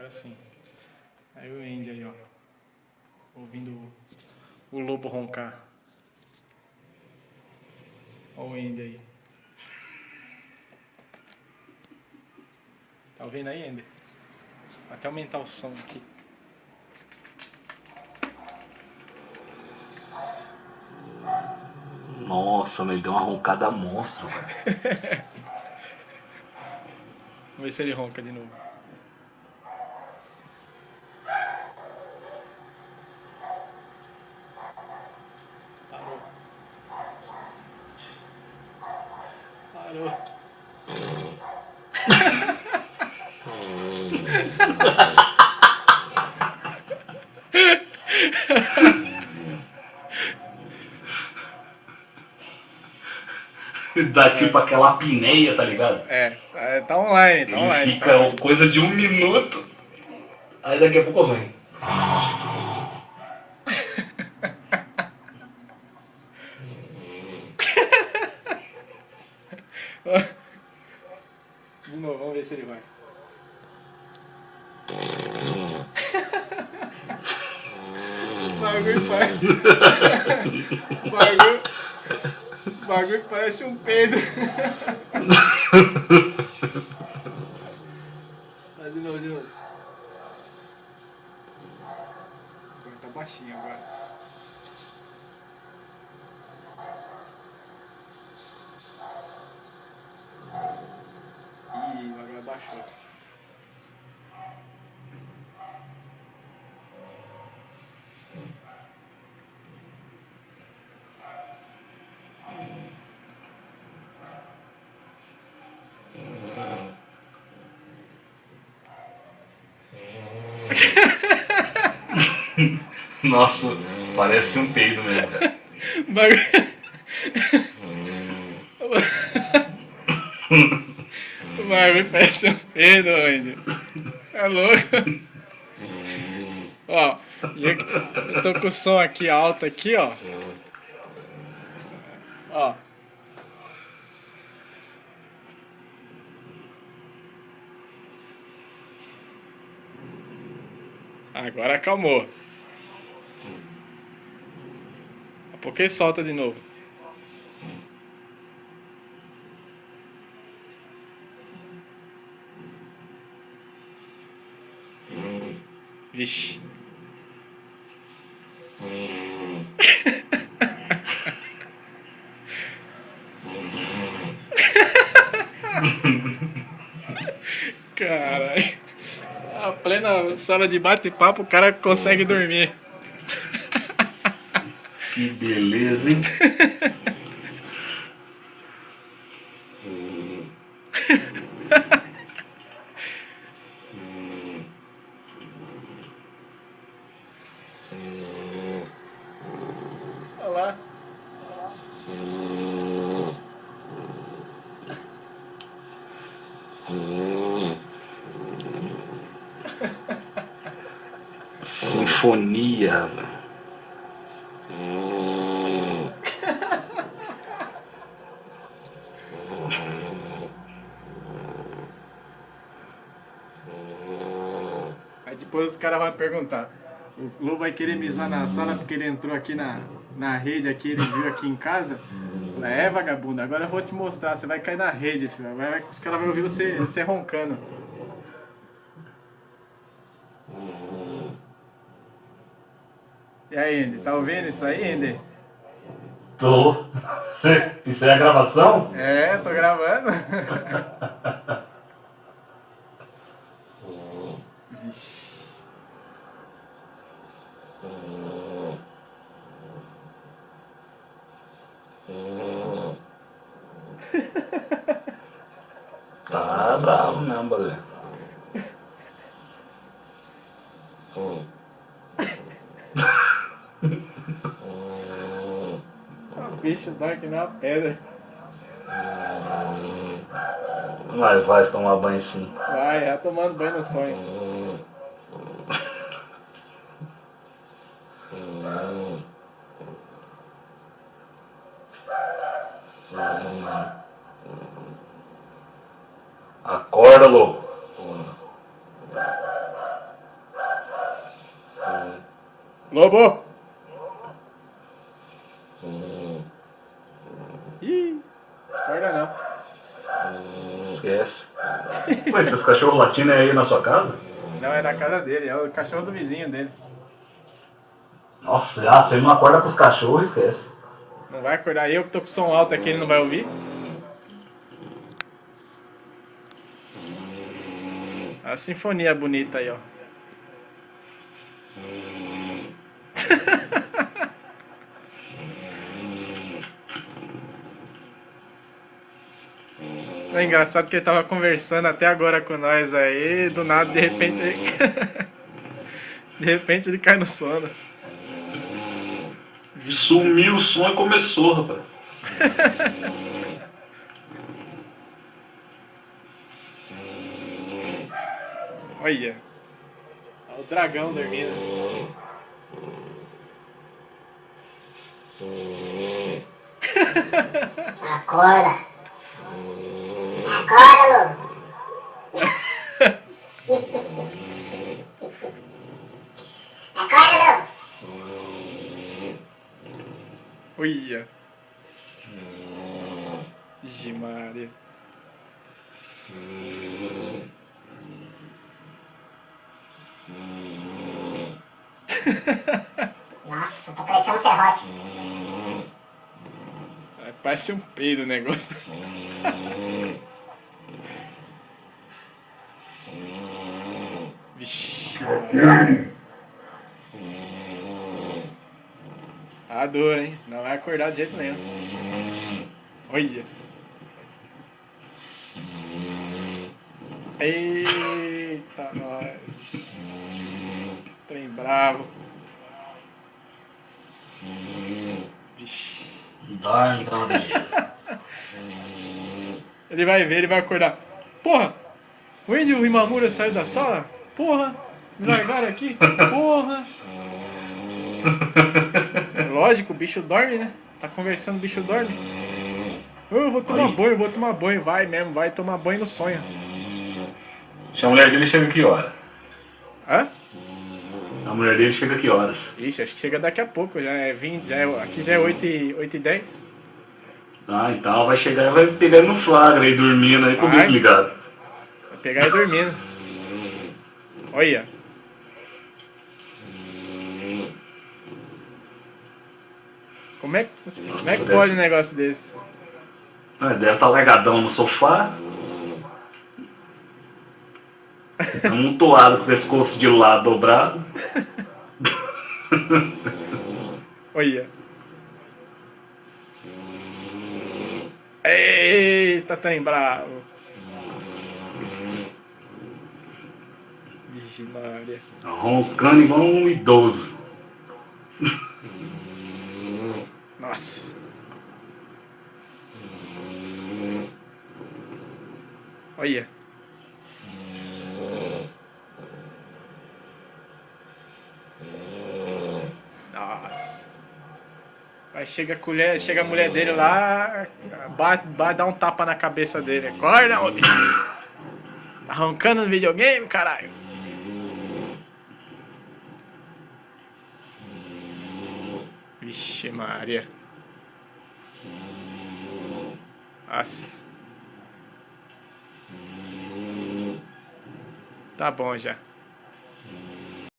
agora sim. Aí o Andy aí, ó. Ouvindo o lobo roncar. Olha o Andy aí. Tá ouvindo aí, Andy? Vou até aumentar o som aqui. Nossa, me deu uma roncada monstro, velho. Vamos ver se ele ronca de novo. Parou. Parou. Dá tipo aquela apneia, tá ligado? Tá online, tá Ele online. fica coisa de 1 minuto, aí daqui a pouco vem. De novo, vamos ver se ele vai. O bagulho parece um peido. Vai de novo, de novo. Agora tá baixinho agora. Ih, o bagulho abaixou. Nossa, parece um peido mesmo, cara. O bagulho... O bagulho parece um peido, Andy. Você é louco? Ó, eu tô com o som aqui alto aqui, ó. Ó. Agora acalmou. Daqui a pouco ele solta de novo. Vixe. Caralho. A plena sala de bate-papo o cara consegue dormir. Que beleza, hein? Olha lá. Sinfonia, velho. Aí depois os caras vão perguntar. O Lu vai querer me zoar na sala porque ele entrou aqui na rede aqui, ele viu aqui em casa. Falei, vagabundo, agora eu vou te mostrar, você vai cair na rede, filho. Os caras vão ouvir você roncando. E aí, Andy, tá ouvindo isso aí, Andy? Tô. Isso é a gravação? É, tô gravando. Vixe. Tá bravo mesmo, Balé. O bicho dói que nem uma pedra. Mas vai tomar banho sim. Vai, já tomando banho no sonho. Acorda, louco. Lobo! Ih, acorda não. Esquece. Ué, esses cachorros latindo é aí na sua casa? Não, é na casa dele, é o cachorro do vizinho dele. Nossa, já, você não acorda com os cachorros, esquece. Não vai acordar eu que tô com som alto aqui, ele não vai ouvir? A sinfonia bonita aí, ó. É engraçado que ele tava conversando até agora com nós aí, do nada, de repente ele... de repente ele cai no sono. Sumiu o som e começou, rapaz. Olha. Olha o dragão dormindo. Acorda! Acorda, Lobo! Acorda, Lobo! Olha. Ixi, Maria. Nossa, tô parecendo um serrote. Parece um peido o negócio. Vixe. Tá duro, hein? Não vai acordar de jeito nenhum. Olha. Eita, nós. Trem bravo. Vixe. Dorme, então, Ele vai ver, ele vai acordar. Porra! O Andy e o Imamura saiu da sala? Porra! Me largaram aqui? Porra! Lógico, o bicho dorme, né? Tá conversando, o bicho dorme. Eu vou tomar banho, vou tomar banho. Vai mesmo, vai tomar banho no sonho. Se a mulher dele chega que hora? Hã? A mulher dele chega que horas? Ixi, acho que chega daqui a pouco. Já é 20, aqui já é 8h10. Ah, então vai chegar e vai pegar no flagra aí, dormindo aí com o Vai. bico ligado. Vai pegar e dormindo. Olha. Como é que pode um negócio desse? Ah, deve estar largadão no sofá. Amontoado com o pescoço de lado dobrado. Olha. Eita, trem bravo. Vixe, Maria. Roncando igual um idoso. Nossa. Olha. Nossa. Aí chega a mulher dele lá, dá um tapa na cabeça dele. Acorda, homem. Tá roncando no videogame, caralho. Vixe, Maria. Nossa. Tá bom já.